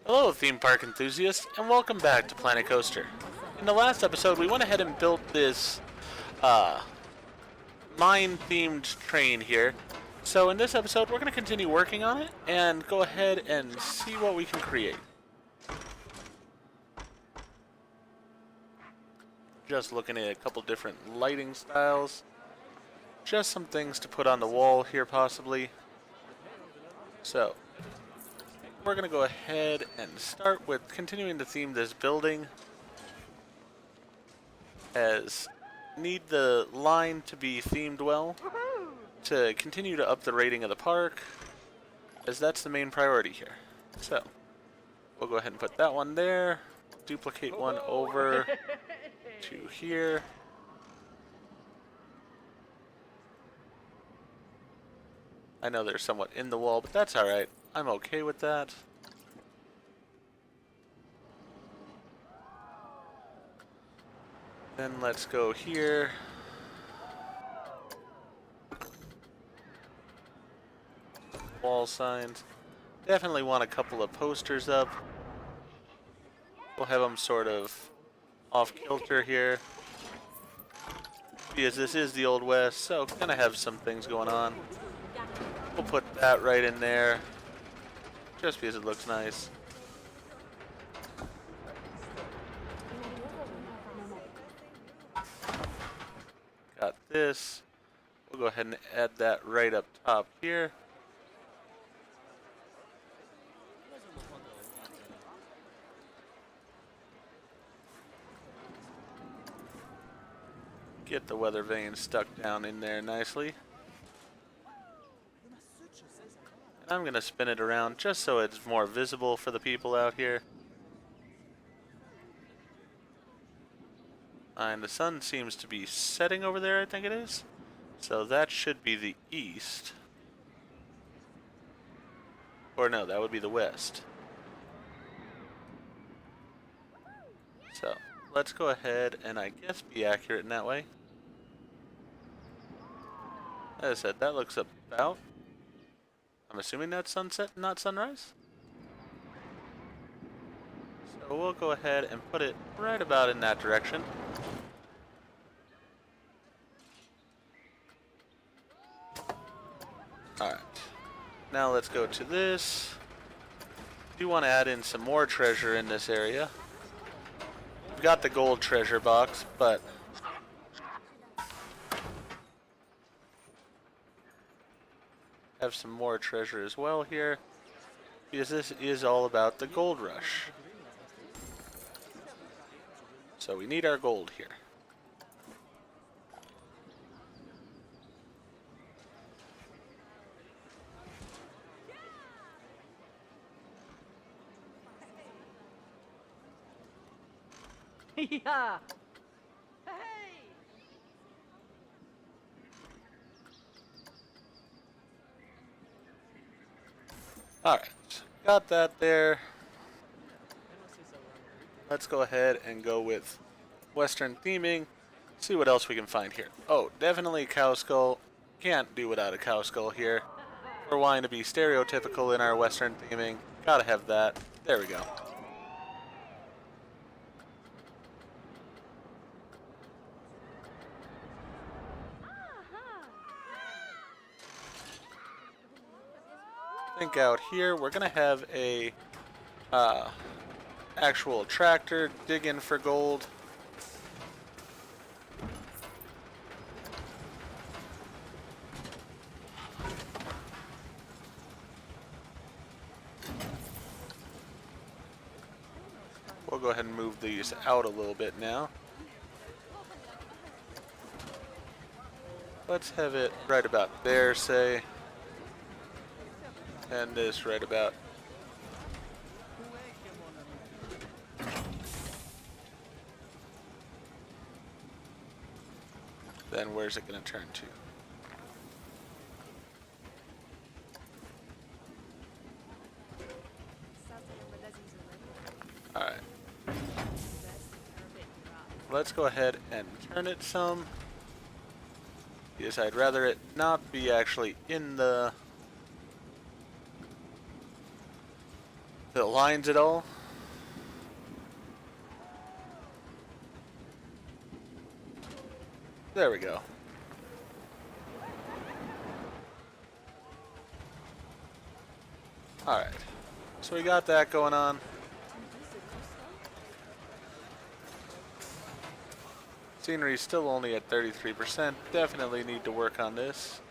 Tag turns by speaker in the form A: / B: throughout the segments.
A: Hello, theme park enthusiasts, and welcome back to Planet Coaster. In the last episode, we went ahead and built this uh, mine-themed train here. So in this episode, we're going to continue working on it and go ahead and see what we can create. Just looking at a couple different lighting styles. Just some things to put on the wall here, possibly. So, we're going to go ahead and start with continuing to theme this building. As need the line to be themed well to continue to up the rating of the park, as that's the main priority here. So, we'll go ahead and put that one there, duplicate one over to here. I know they're somewhat in the wall, but that's alright. I'm okay with that. Then let's go here. Wall signs. Definitely want a couple of posters up. We'll have them sort of off kilter here, because this is the Old West, so gonna have some things going on. We'll put that right in there, just because it looks nice. Got this. We'll go ahead and add that right up top here. Get the weather vane stuck down in there nicely. And I'm going to spin it around just so it's more visible for the people out here. And the sun seems to be setting over there, I think it is. So that should be the east. Or no, that would be the west. So let's go ahead and I guess be accurate in that way. As I said, that looks about... I'm assuming that's sunset, not sunrise? So we'll go ahead and put it right about in that direction. Alright. Now let's go to this. Do want to add in some more treasure in this area. We've got the gold treasure box, but have some more treasure as well here, because this is all about the gold rush. So we need our gold here.
B: Yeah. Hey.
A: Alright, got that there. Let's go ahead and go with Western theming. See what else we can find here. Oh, definitely cow skull. Can't do without a cow skull here. We're wanting to be stereotypical in our Western theming. Gotta have that. There we go. I think out here we're gonna have a actual tractor dig in for gold. We'll go ahead and move these out a little bit now. Let's have it right about there, say. And this right about. Then where's it going to turn to? Alright. Let's go ahead and turn it some. Because I'd rather it not be actually in the It aligns it all. There we go. Alright. So we got that going on. Scenery's still only at 33%. Definitely need to work on this.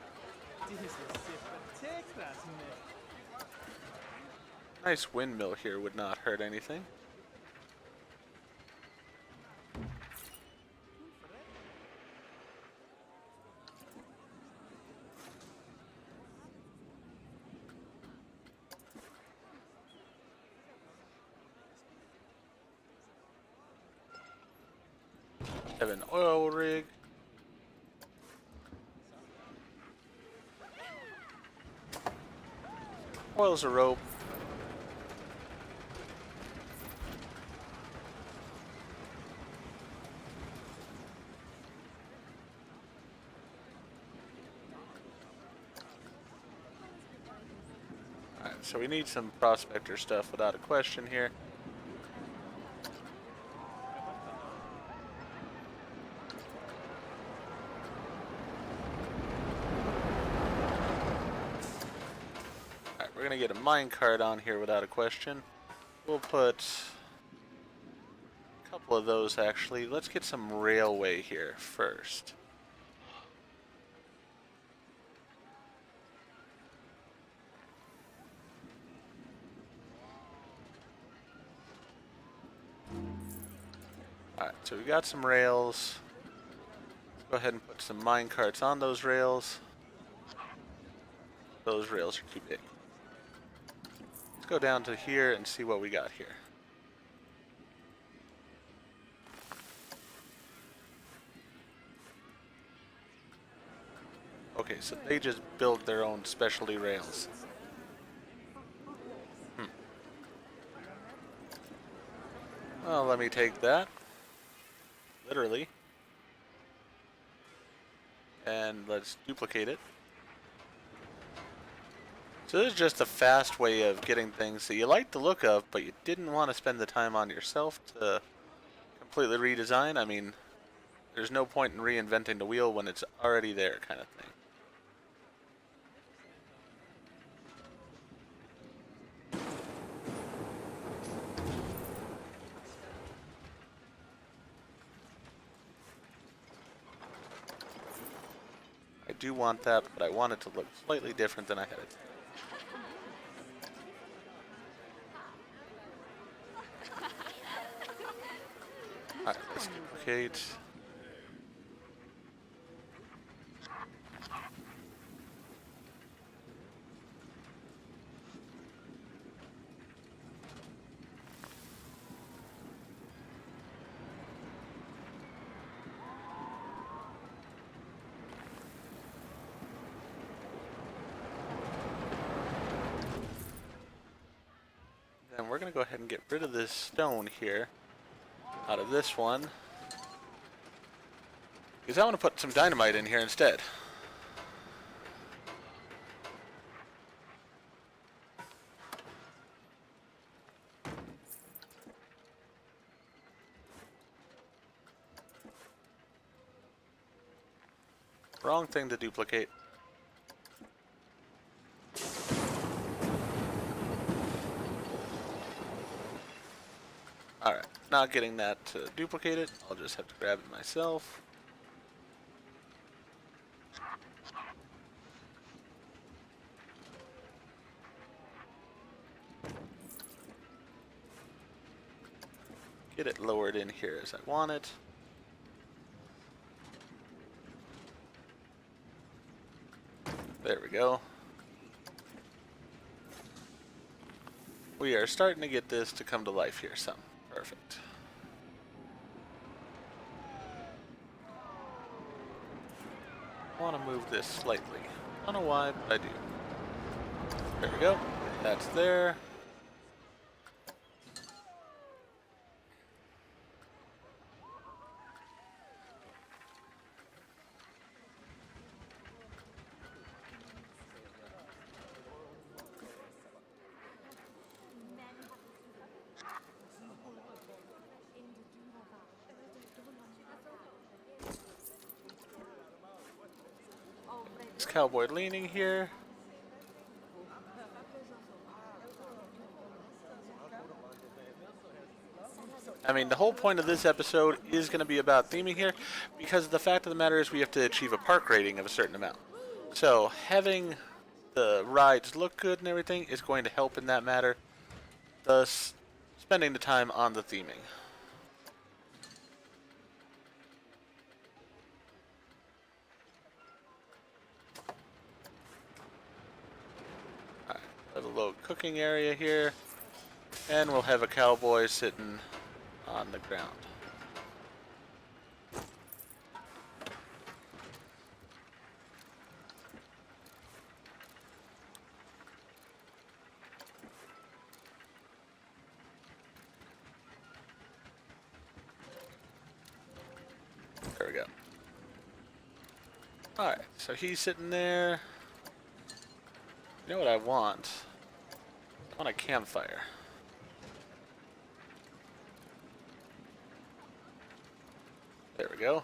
A: Nice windmill here would not hurt anything. Have an oil rig. Oil's a rope. Alright, so we need some prospector stuff without a question here. Alright, we're gonna get a minecart on here without a question. We'll put a couple of those actually. Let's get some railway here first. Alright, so we got some rails. Let's go ahead and put some mine carts on those rails. Those rails are too big. Let's go down to here and see what we got here. Okay, so they just built their own specialty rails. Well, let me take that. Literally. And let's duplicate it. So this is just a fast way of getting things that you like the look of, but you didn't want to spend the time on yourself to completely redesign. I mean, there's no point in reinventing the wheel when it's already there, kind of thing. I do want that, but I want it to look slightly different than I had it. Alright, let's duplicate. Then we're going to go ahead and get rid of this stone here out of this one. Because I want to put some dynamite in here instead. Wrong thing to duplicate. Alright, not getting that to duplicate it. I'll just have to grab it myself. Get it lowered in here as I want it. There we go. We are starting to get this to come to life here some. Perfect. I want to move this slightly. I don't know why, but I do. There we go. That's there. cowboy leaning here. I mean, the whole point of this episode is going to be about theming here, because the fact of the matter is we have to achieve a park rating of a certain amount. So having the rides look good and everything is going to help in that matter, thus spending the time on the theming. Alright, have a little cooking area here, and we'll have a cowboy sitting on the ground. There we go. Alright, so he's sitting there. You know what I want? I want a campfire. There we go.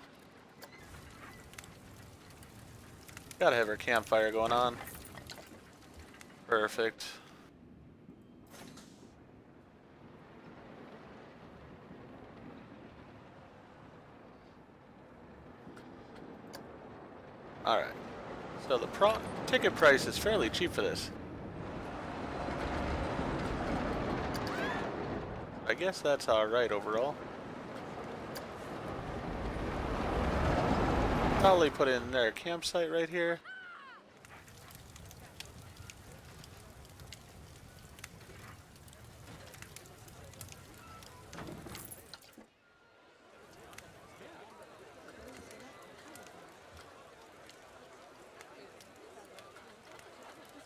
A: Gotta have our campfire going on. Perfect. Alright. So the ticket price is fairly cheap for this. I guess that's alright overall. Probably put in their campsite right here.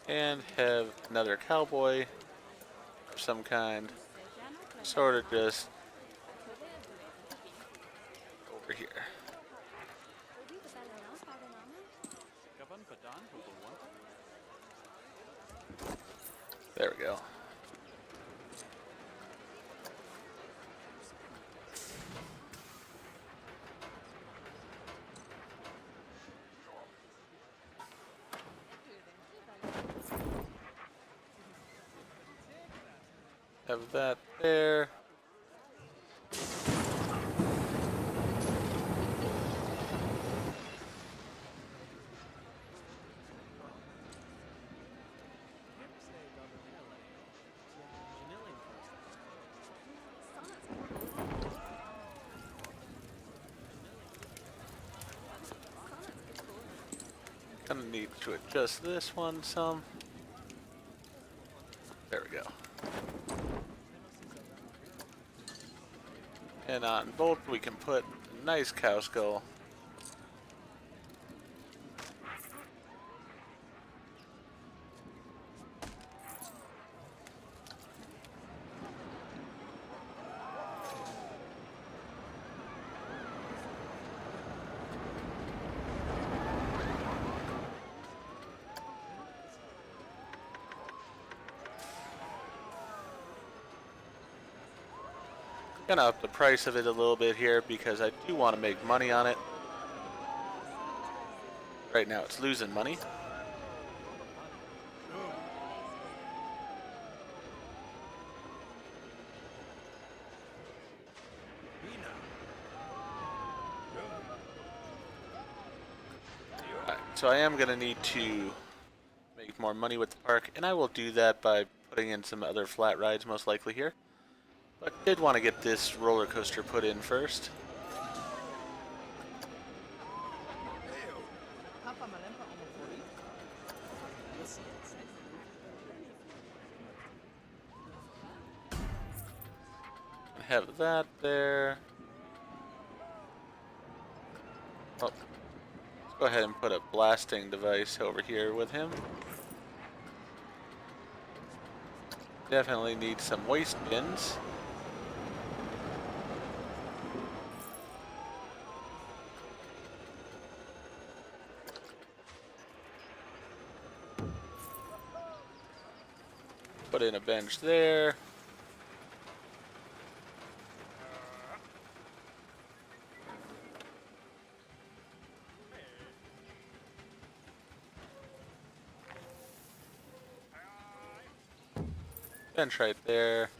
A: And have another cowboy of some kind, sort of just over here. There we go. Have that there. Gonna need to adjust this one some. There we go. And on both we can put a nice cow skull. Gonna up the price of it a little bit here because I do want to make money on it. Right now it's losing money. Alright, so I am gonna need to make more money with the park, and I will do that by putting in some other flat rides most likely here. But did want to get this roller coaster put in first. Have that there. Oh, let's go ahead and put a blasting device over here with him. Definitely need some waste bins. Put in a bench there. Bench right there.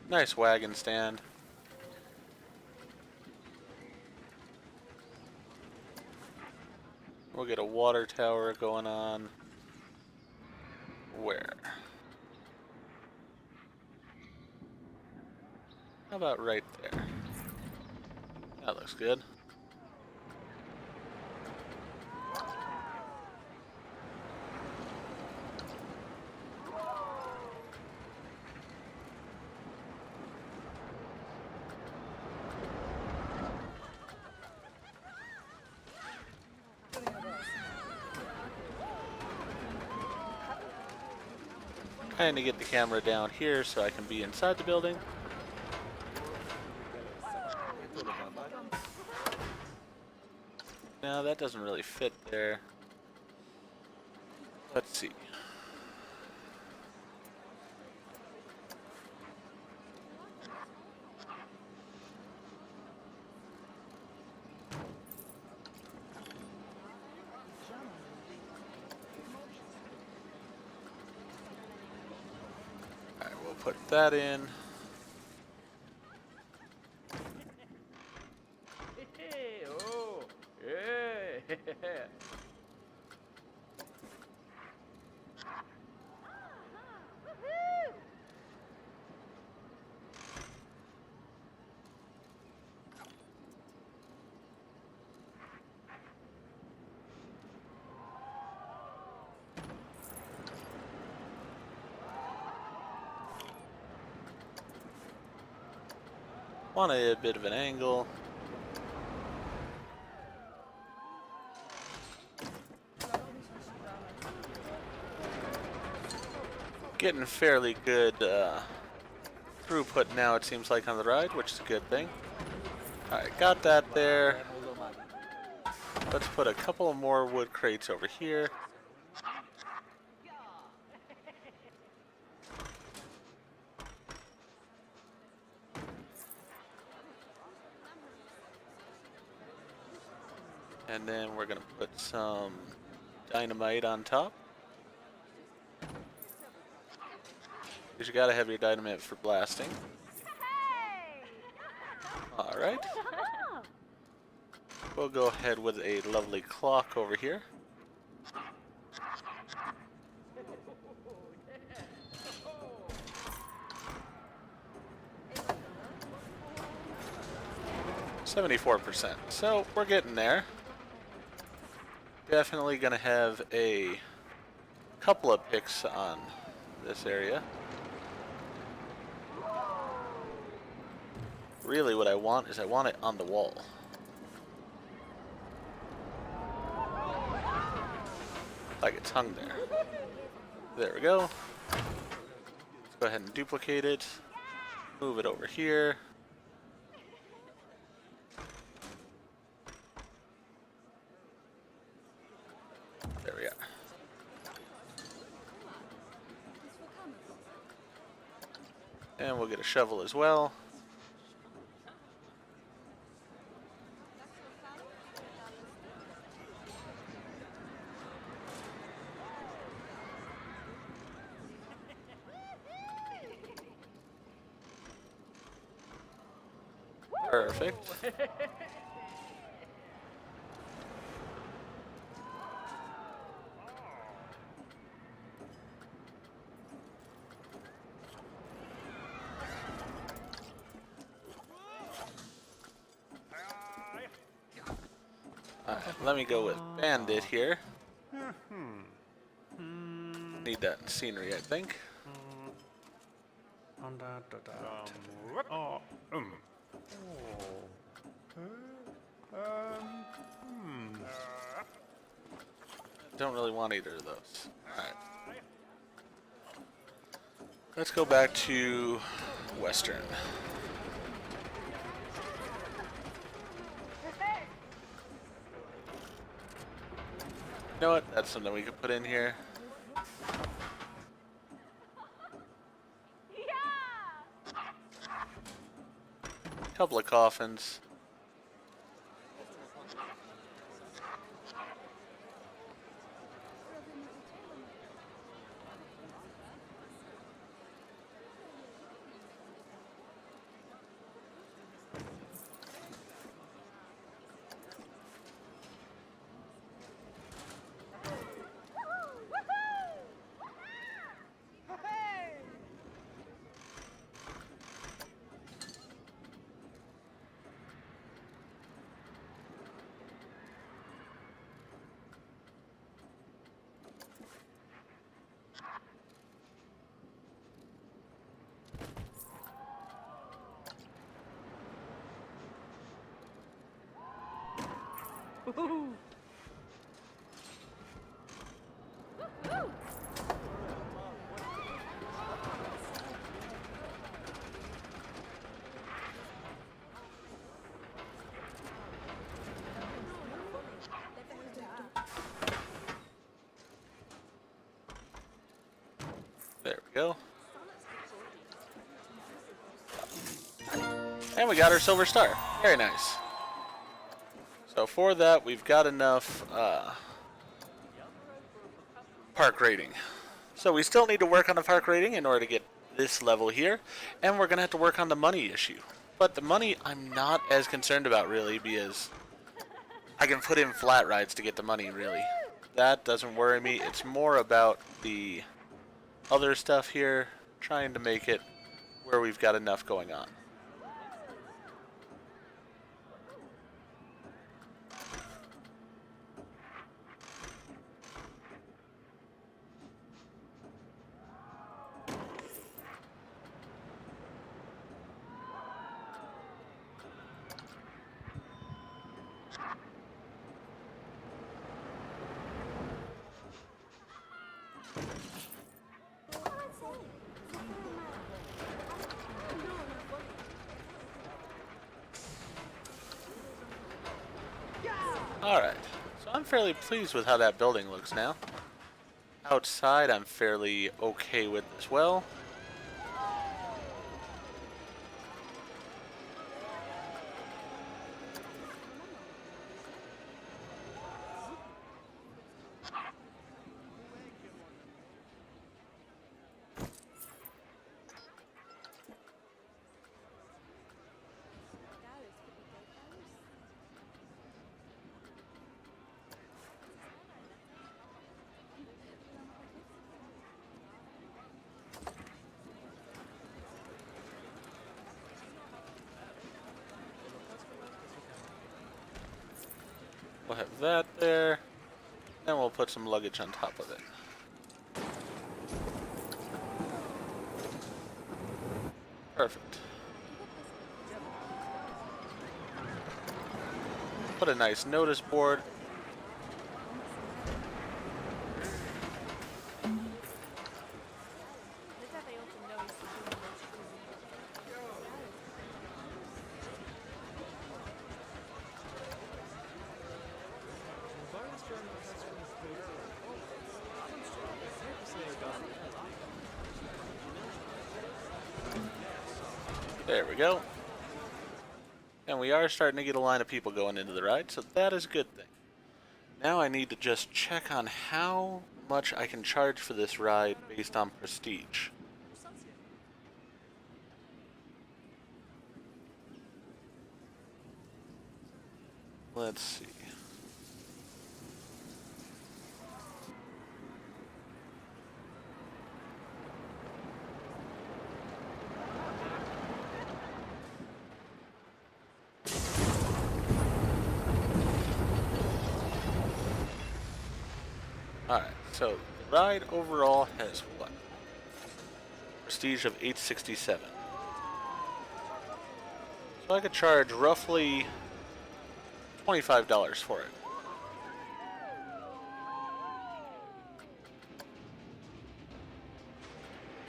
A: Nice wagon stand. We'll get a water tower going on. Where? How about right there? That looks good. Trying to get the camera down here so I can be inside the building. No, that doesn't really fit there. Let's see. Alright, we'll put that in.
B: Oh, yeah.
A: Want a bit of an angle. Getting fairly good throughput now, it seems like, on the ride, which is a good thing. Alright, got that there. Let's put a couple of more wood crates over here. And then we're gonna put some dynamite on top. Because you gotta have your dynamite for blasting. Alright. We'll go ahead with a lovely clock over here. %. So we're getting there. Definitely gonna have a couple of picks on this area. Really what I want is I want it on the wall. Like it's hung there. There we go. Let's go ahead and duplicate it. Move it over here. There we are. And we'll get a shovel as well. Perfect. Alright, let me go with Bandit here. Need that in scenery, I think. Don't really want either of those. Alright. Let's go back to Western. You know what? That's something we could put in here. Couple of coffins.
B: Woohoo!
A: There we go. And we got our silver star. Very nice. So for that, we've got enough park rating. So we still need to work on the park rating in order to get this level here. And we're going to have to work on the money issue. But the money I'm not as concerned about, really, because I can put in flat rides to get the money, really. That doesn't worry me. It's more about the other stuff here, trying to make it where we've got enough going on. Alright, so I'm fairly pleased with how that building looks now. Outside, I'm fairly okay with as well. We'll have that there, and we'll put some luggage on top of it. Perfect. Put a nice notice board. There we go. And we are starting to get a line of people going into the ride, so that is a good thing. Now I need to just check on how much I can charge for this ride based on prestige. Let's see. Alright, so the ride overall has what? Prestige of 867. So I could charge roughly $25 for it.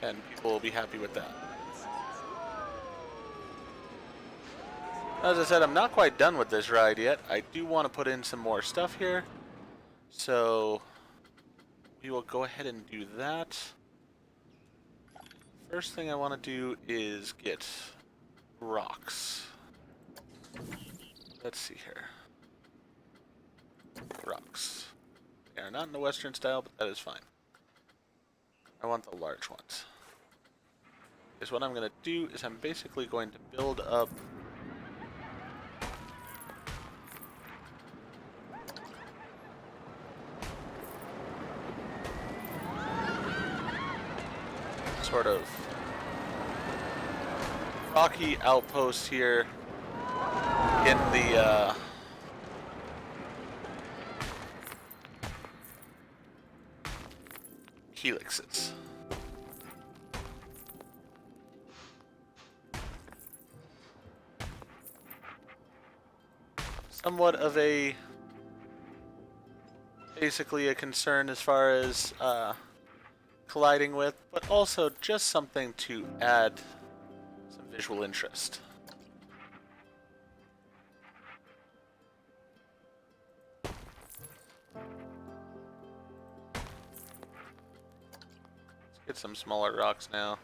A: And people will be happy with that. As I said, I'm not quite done with this ride yet. I do want to put in some more stuff here. So we will go ahead and do that. First thing I want to do is get rocks. Let's see here. Rocks. They are not in the Western style, but that is fine. I want the large ones. Because what I'm going to do is I'm basically going to build up sort of rocky outpost here in the helixes. Somewhat of basically a concern as far as colliding with, but also just something to add some visual interest. Let's get some smaller rocks now.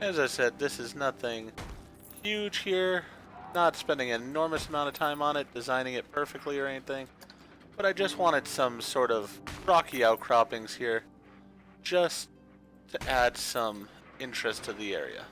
A: As I said, this is nothing huge here. Not spending an enormous amount of time on it, designing it perfectly or anything. But I just wanted some sort of rocky outcroppings here, just to add some interest to the area.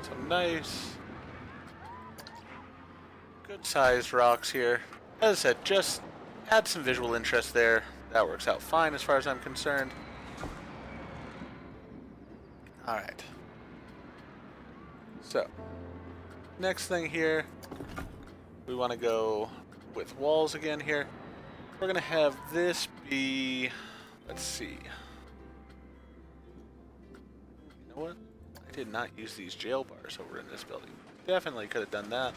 A: Some nice, good sized rocks here. As I said, just add some visual interest there. That works out fine as far as I'm concerned. Alright. So, next thing here, we want to go with walls again here. We're going to have this be, let's see. You know what? I did not use these jail bars over in this building. Definitely could have done that.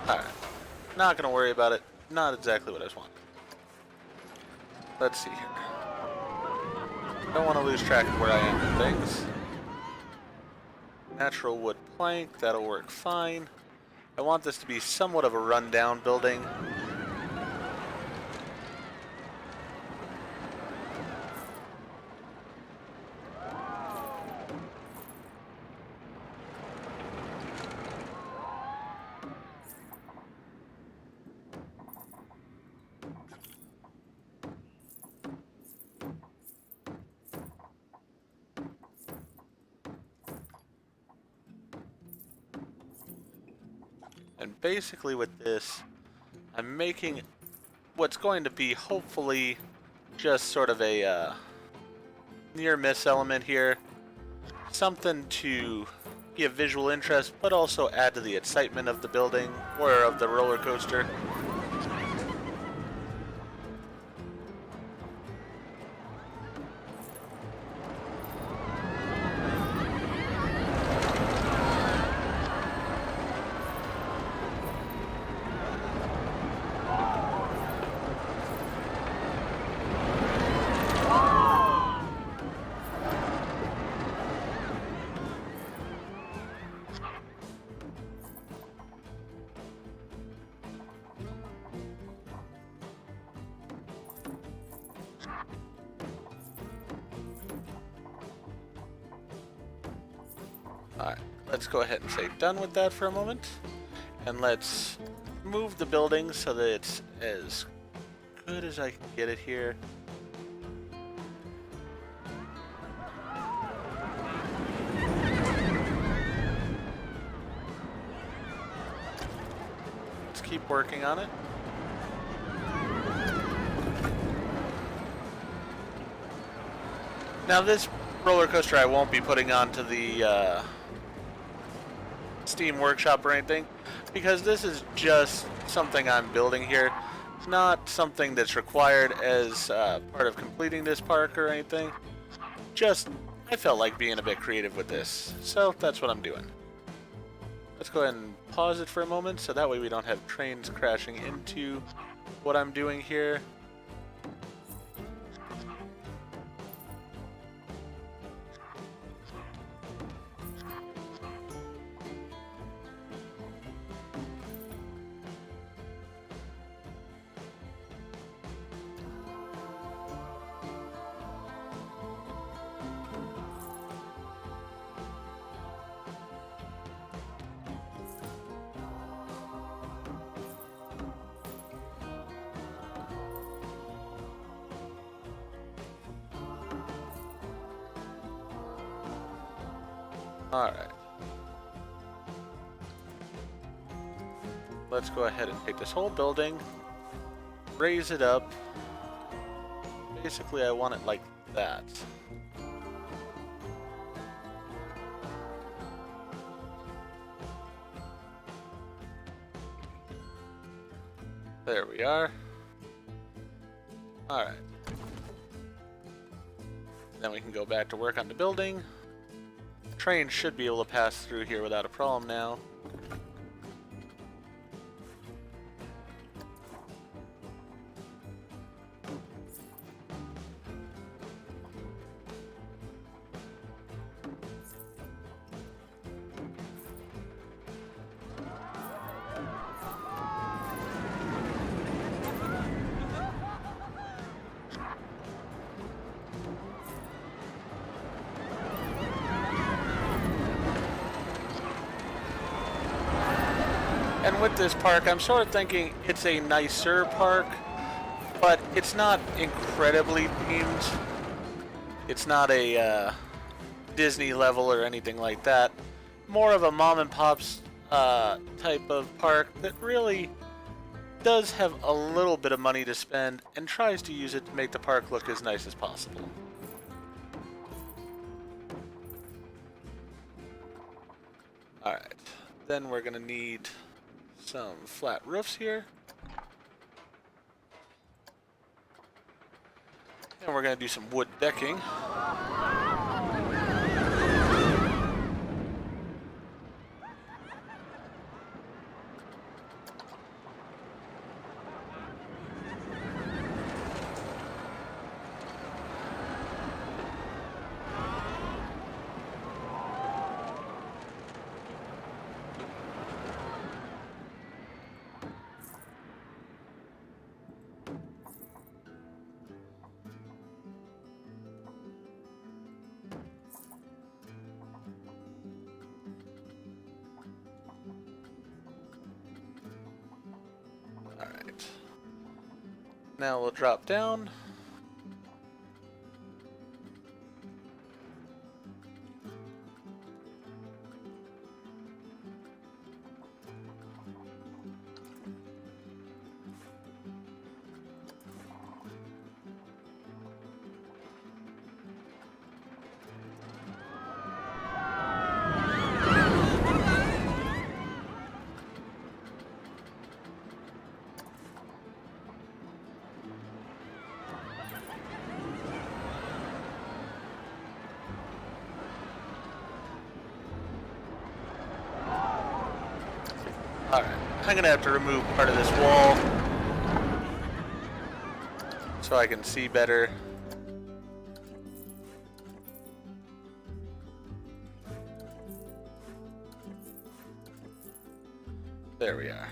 A: Alright. Not gonna worry about it. Not exactly what I was wanting. Let's see here. Don't want to lose track of where I am with things. Natural wood plank, that'll work fine. I want this to be somewhat of a rundown building. And basically with this, I'm making what's going to be hopefully just sort of a near miss element here. Something to give visual interest, but also add to the excitement of the building or of the roller coaster. Alright, let's go ahead and say done with that for a moment. And let's move the building so that it's as good as I can get it here. Let's keep working on it. Now this roller coaster I won't be putting onto the Steam Workshop or anything, because this is just something I'm building here. It's not something that's required as part of completing this park or anything. Just, I felt like being a bit creative with this, so that's what I'm doing. Let's go ahead and pause it for a moment, so that way we don't have trains crashing into what I'm doing here. Alright. Let's go ahead and take this whole building, raise it up. Basically, I want it like that. There we are. Alright. Then we can go back to work on the building. Train should be able to pass through here without a problem now. And with this park, I'm sort of thinking it's a nicer park, but it's not incredibly themed. It's not a Disney level or anything like that. More of a mom and pop's type of park that really does have a little bit of money to spend and tries to use it to make the park look as nice as possible. Alright, then we're going to need some flat roofs here. And we're going to do some wood decking. Alright. Now we'll drop down. Alright, I'm gonna have to remove part of this wall so I can see better. There we are.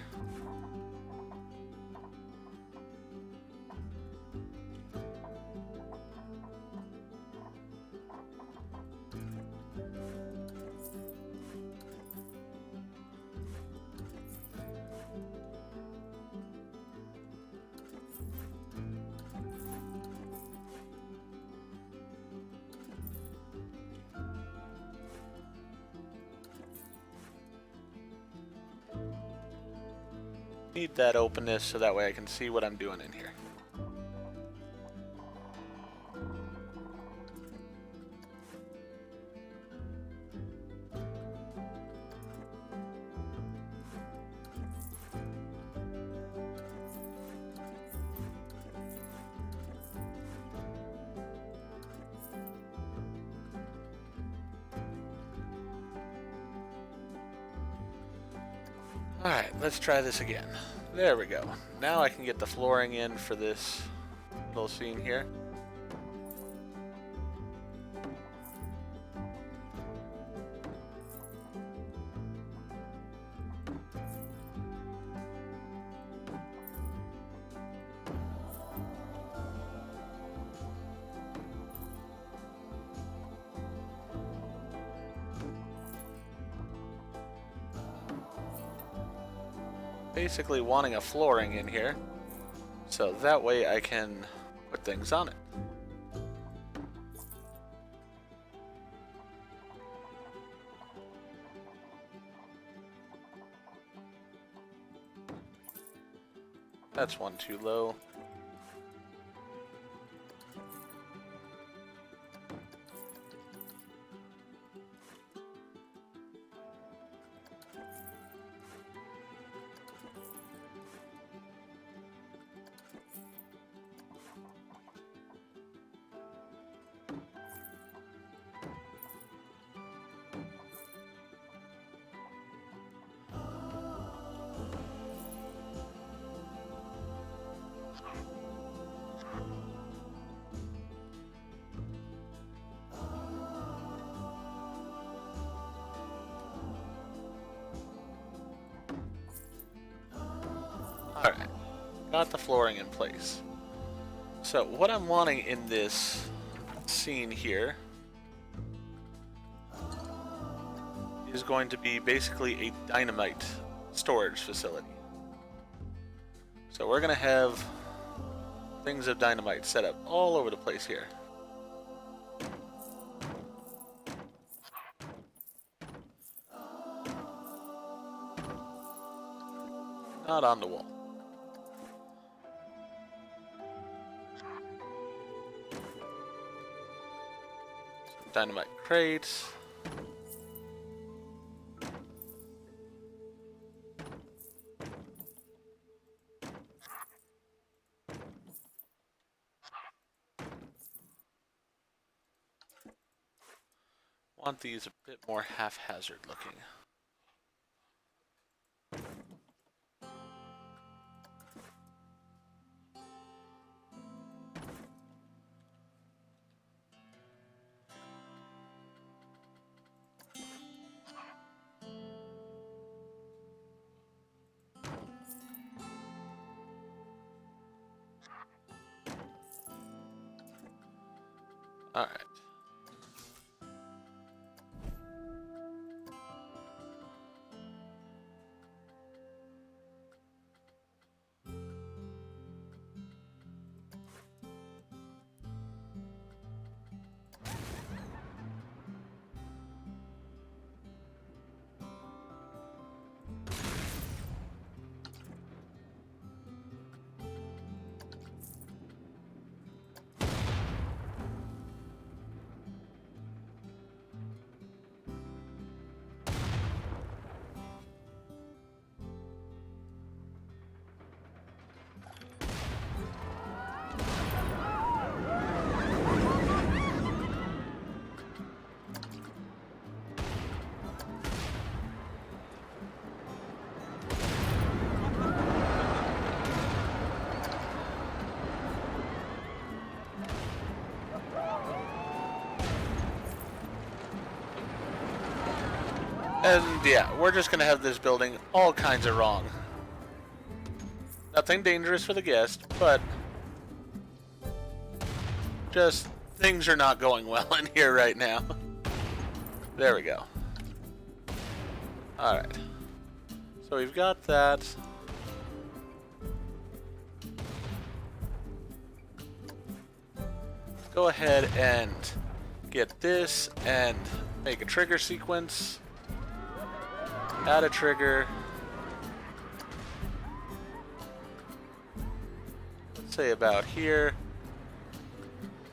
A: Need that openness so that way I can see what I'm doing in here. Alright, let's try this again. There we go. Now I can get the flooring in for this little scene here. Basically wanting a flooring in here, so that way I can put things on it. That's one too low. Alright, got the flooring in place. So what I'm wanting in this scene here is going to be basically a dynamite storage facility. So we're going to have things of dynamite set up all over the place here. Not on the wall. Dynamite crates. Want these a bit more haphazard looking. All right. And yeah, we're just gonna have this building all kinds of wrong. Nothing dangerous for the guest, but just things are not going well in here right now. There we go. Alright. So we've got that. Go ahead and get this and make a trigger sequence. Add a trigger. say about here.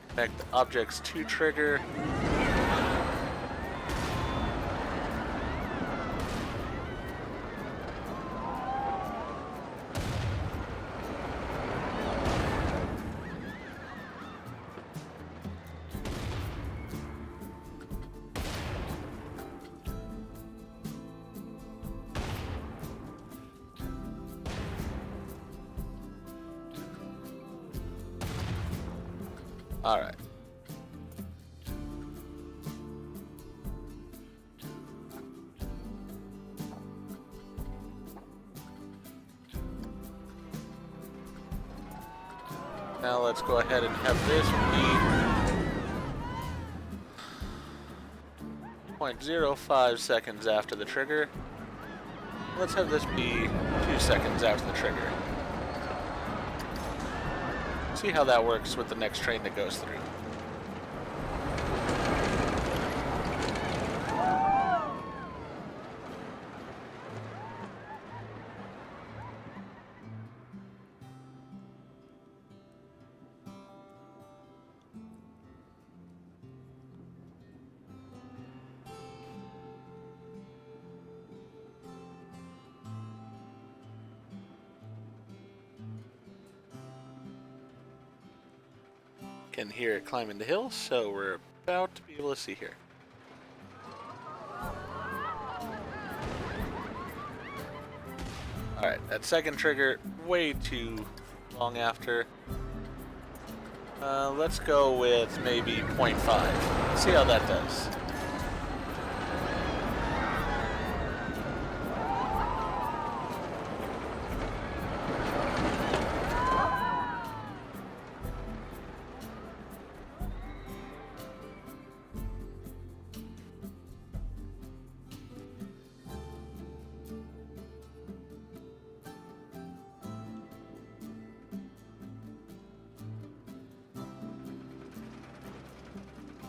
A: Connect objects to trigger. All right. Now let's go ahead and have this be 0.05 seconds after the trigger. Let's have this be 2 seconds after the trigger. See how that works with the next train that goes through. Can hear it climbing the hill, so we're about to be able to see here. Alright, that second trigger, way too long after. Let's go with maybe 0.5. See how that does.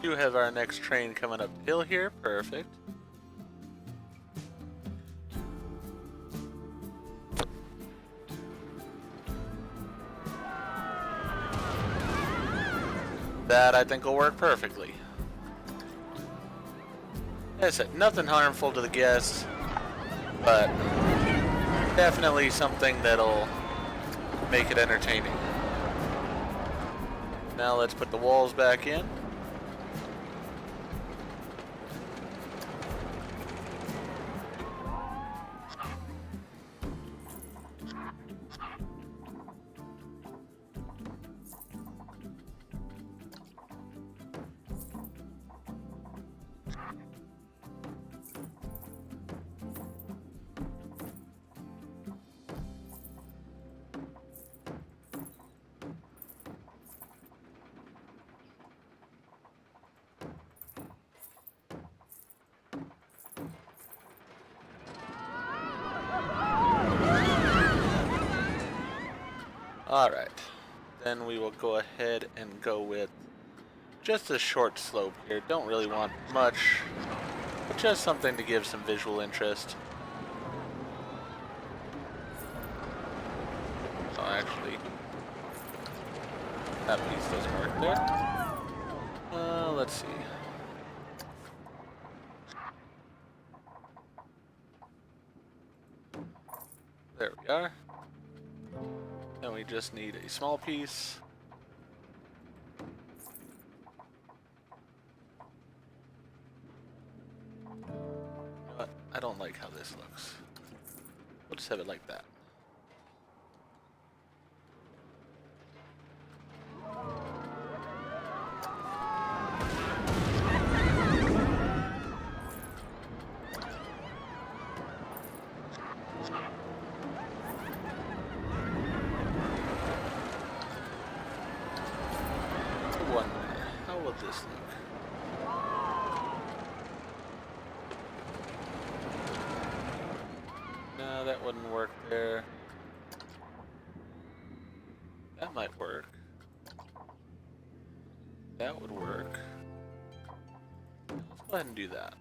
A: We do have our next train coming up hill here. Perfect. That I think will work perfectly. As I said, nothing harmful to the guests, but definitely something that'll make it entertaining. Now let's put the walls back in. Alright, then we will go ahead and go with just a short slope here. Don't really want much, but just something to give some visual interest. Oh, actually, that piece doesn't work there. Let's see. There we are. Then we just need a small piece. But I don't like how this looks. We'll just have it like that. How will this look? No, that wouldn't work there. That might work. That would work. Let's go ahead and do that.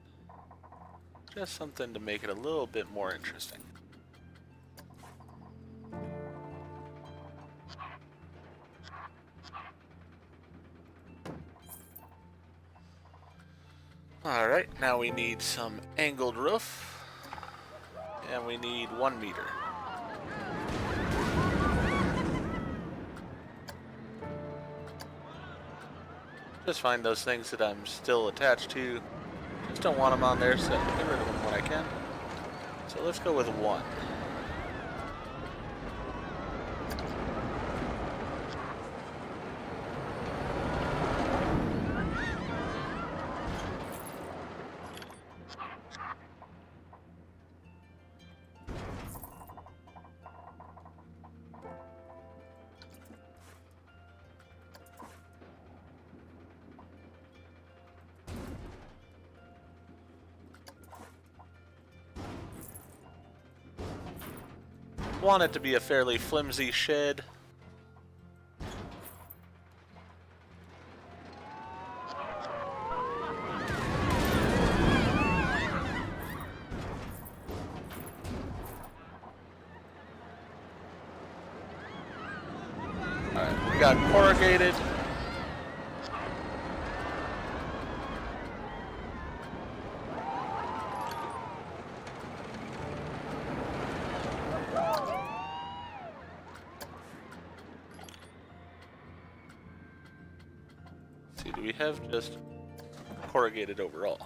A: Just something to make it a little bit more interesting. Alright, now we need some angled roof. And we need 1 meter. Just find those things that I'm still attached to. Just don't want them on there, so get rid of them when I can. So let's go with 1. Want it to be a fairly flimsy shed. Alright, we got corrugated. See, do we have just corrugated overall?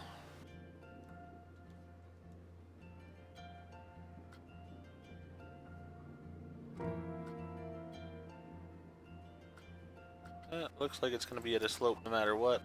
A: Looks like it's going to be at a slope no matter what.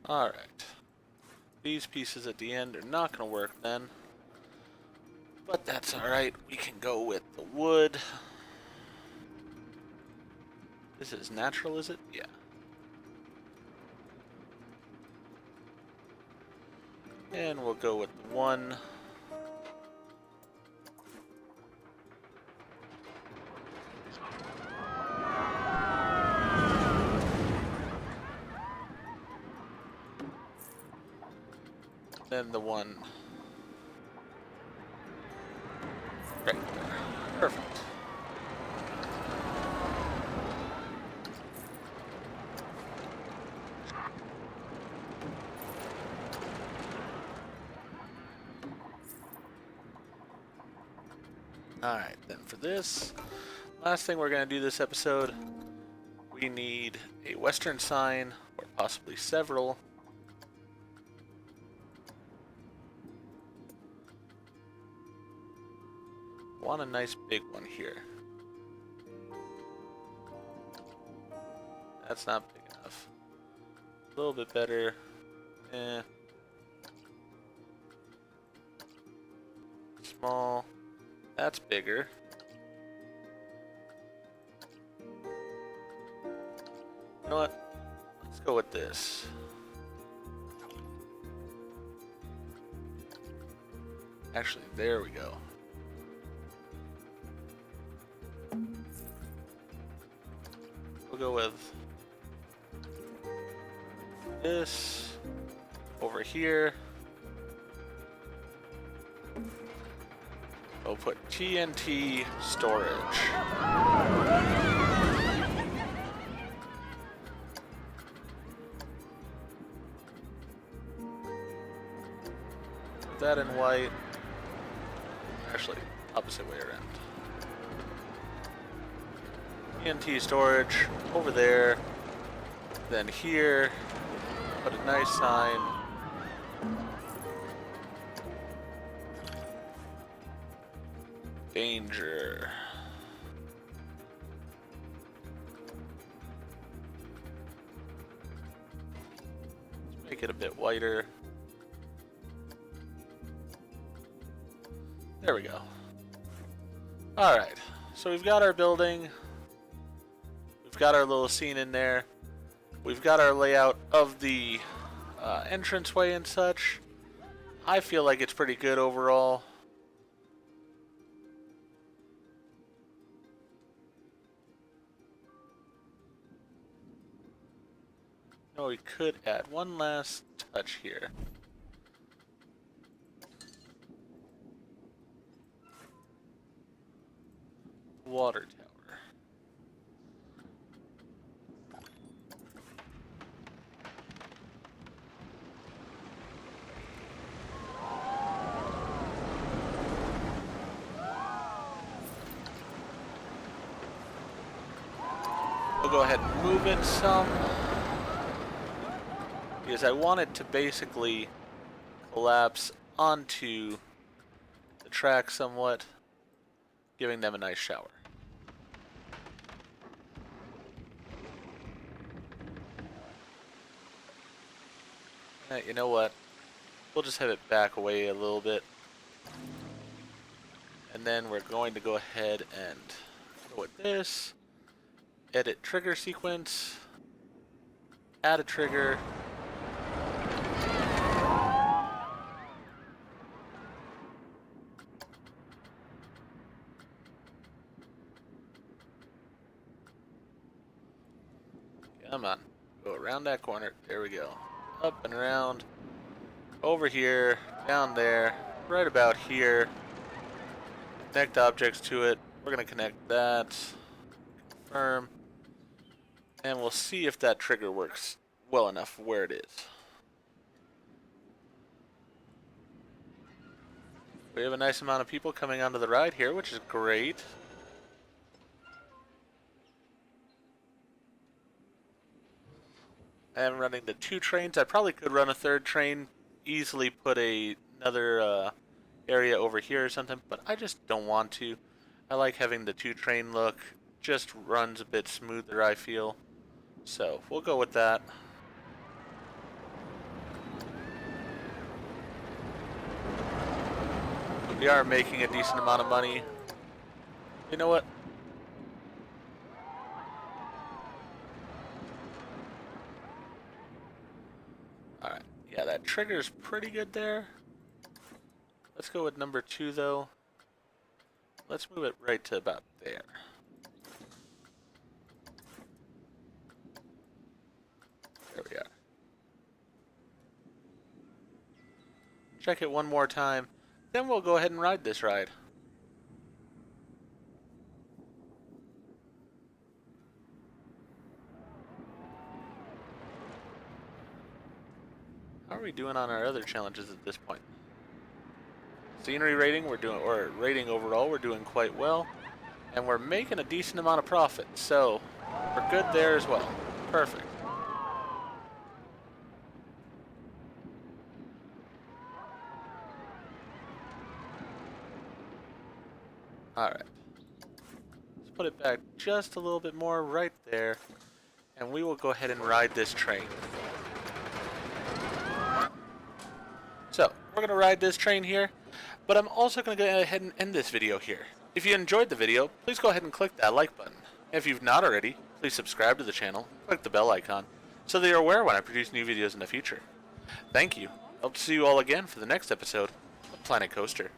A: Alright. These pieces at the end are not going to work then. But that's alright. We can go with the wood. This is natural, is it? Yeah. And we'll go with 1. Then the 1 right there. Perfect. Alright, then for this, last thing we're going to do this episode, we need a western sign, or possibly several. Want a nice big one here. That's not big enough. A little bit better. Small. That's bigger. You know what? Let's go with this. Actually, there we go. We'll go with this over here. We'll put TNT storage. Put that in white. Actually, opposite way around. TNT storage over there, then here, put a nice sign. Danger. Let's make it a bit whiter. There we go. Alright, so we've got our building. got our little scene in there. We've got our layout of the entranceway and such. I feel like it's pretty good overall. No, we could add one last touch here. Water tower. We'll go ahead and move it some, because I want it to basically collapse onto the track somewhat, giving them a nice shower. You know what? We'll just have it back away a little bit. And then we're going to go ahead and go with this. Edit trigger sequence. Add a trigger. Come on. Go around that corner. There we go. Up and around. Over here. Down there. Right about here. Connect objects to it. We're going to connect that. Confirm. And we'll see if that trigger works well enough where it is. We have a nice amount of people coming onto the ride here, which is great. I am running the 2 trains. I probably could run a 3rd train, easily put another area over here or something, but I just don't want to. I like having the 2 train look. Just runs a bit smoother, I feel. So we'll go with that. We are making a decent amount of money. You know what? Alright, yeah, that trigger's pretty good there. Let's go with number 2 though. Let's move it right to about there. There we are. Check it one more time. Then we'll go ahead and ride this ride. How are we doing on our other challenges at this point? Scenery rating, or rating overall, we're doing quite well. And we're making a decent amount of profit. So, we're good there as well. Perfect. Alright. Let's put it back just a little bit more right there. And we will go ahead and ride this train. So, we're going to ride this train here. But I'm also going to go ahead and end this video here. If you enjoyed the video, please go ahead and click that like button. If you've not already, please subscribe to the channel, click the bell icon, so that you're aware when I produce new videos in the future. Thank you. Hope to see you all again for the next episode of Planet Coaster.